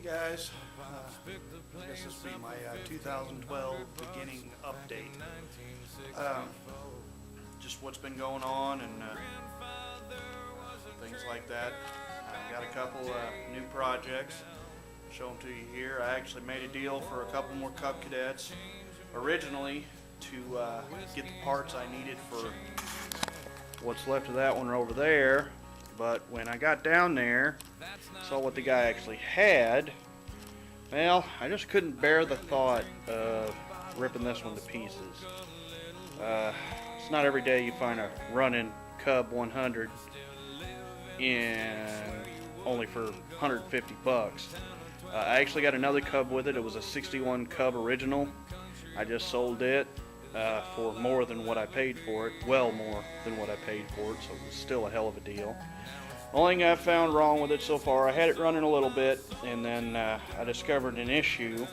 Guys, I guess this will be my 2012 beginning update. Just what's been going on and things like that. I've got a couple new projects. Show them to you here. I actually made a deal for a couple more Cub Cadets originally to get the parts I needed for what's left of that one over there. But when I got down there, saw what the guy actually had, well, I just couldn't bear the thought of ripping this one to pieces. It's not every day you find a running Cub 100 in only for 150 bucks. I actually got another Cub with it. It was a 61 Cub original. I just sold it for more than what I paid for it, well more than what I paid for it, so it was still a hell of a deal. Only thing I've found wrong with it so far, I had it running a little bit, and then I discovered an issue.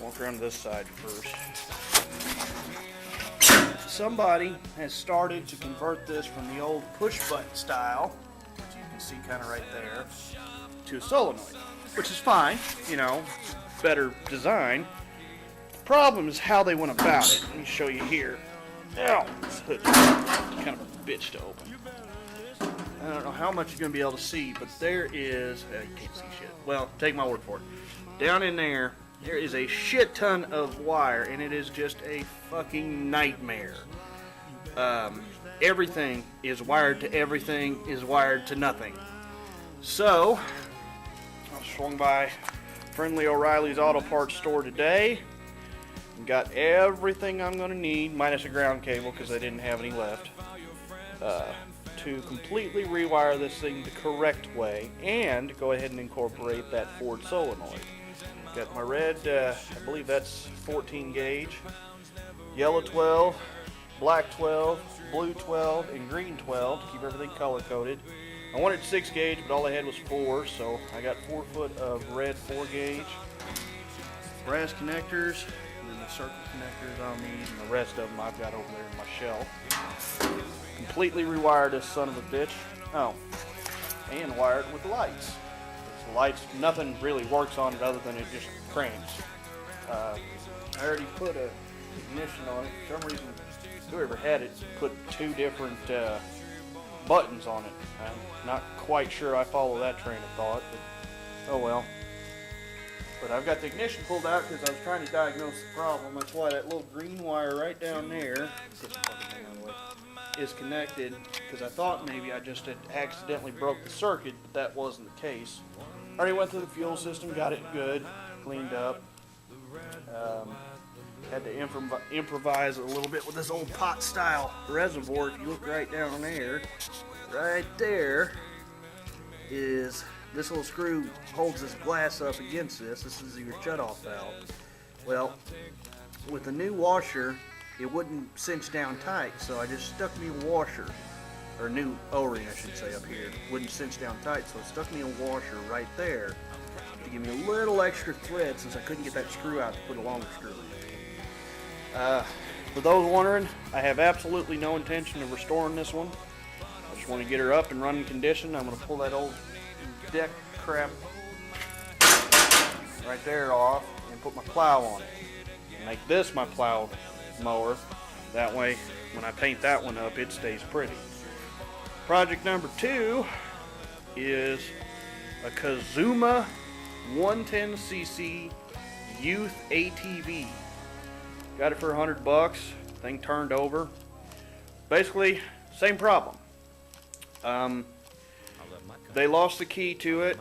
Walk around to this side first. Somebody has started to convert this from the old push button style, which you can see kind of right there, to a solenoid, which is fine, you know, better design. The problem is how they went about it. Let me show you here. Ow, this hood's kind of a bitch to open. I don't know how much you're going to be able to see, but there is, you can't see shit. Well, take my word for it. Down in there, there is a shit ton of wire, and it is just a fucking nightmare. Everything is wired to everything is wired to nothing. So, I swung by Friendly O'Reilly's Auto Parts store today. Got everything I'm going to need, minus a ground cable because I didn't have any left, to completely rewire this thing the correct way and go ahead and incorporate that Ford solenoid. Got my red, I believe that's 14 gauge, yellow 12, black 12, blue 12, and green 12 to keep everything color coded. I wanted 6 gauge, but all I had was 4, so I got 4 foot of red 4 gauge, brass connectors, and then the circle connectors I'll need, and the rest of them I've got over there in my shelf. Completely rewired this son of a bitch. Oh, and wired with the lights. The lights, nothing really works on it other than it just cranks. I already put a ignition on it. For some reason, whoever had it put 2 different buttons on it. I'm not quite sure I follow that train of thought, but oh well. But I've got the ignition pulled out because I was trying to diagnose the problem. That's why that little green wire right down there is connected, because I thought maybe I just had accidentally broke the circuit, but that wasn't the case. Already went through the fuel system, got it good, cleaned up. Had to improvise a little bit with this old pot style reservoir. If you look right down there, right there is this little screw holds this glass up against this. This is your shutoff valve. Well, with the new washer, it wouldn't cinch down tight, so I just stuck me a washer, or a new O-ring I should say up here. Wouldn't cinch down tight, so it stuck me a washer right there to give me a little extra thread since I couldn't get that screw out to put a longer screw in. For those wondering, I have absolutely no intention of restoring this one. I just want to get her up and running condition. I'm going to pull that old deck crap right there off and put my plow on it. Make this my plow mower. That way, when I paint that one up, it stays pretty. Project number 2 is a Kazuma 110cc Youth ATV. Got it for 100 bucks. Thing turned over. Basically, same problem. They lost the key to it.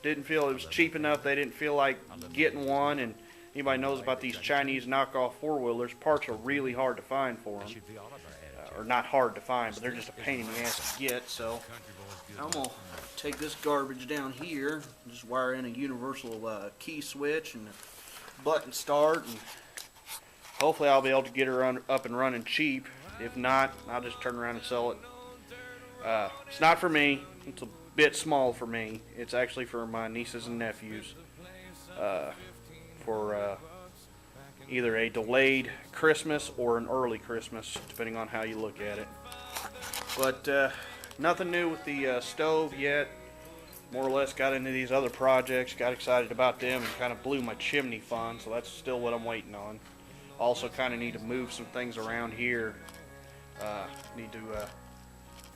Didn't feel it was cheap enough. They didn't feel like getting one, and anybody knows about these Chinese knockoff four-wheelers, parts are really hard to find for them. Or not hard to find, but they're just a pain in the ass to get. So I'm going to take this garbage down here, just wire in a universal key switch and a button start, and hopefully I'll be able to get her up and running cheap. If not, I'll just turn around and sell it. It's not for me. It's a bit small for me. It's actually for my nieces and nephews. For either a delayed Christmas or an early Christmas, depending on how you look at it. But nothing new with the stove yet. more or less got into these other projects, got excited about them, and kind of blew my chimney fund, so that's still what I'm waiting on. Also kind of need to move some things around here. Need to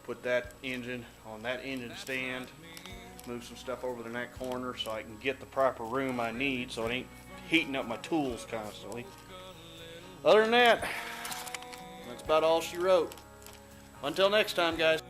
put that engine on that engine stand, move some stuff over in that corner so I can get the proper room I need so it ain't heating up my tools constantly. Other than that, that's about all she wrote. Until next time, guys.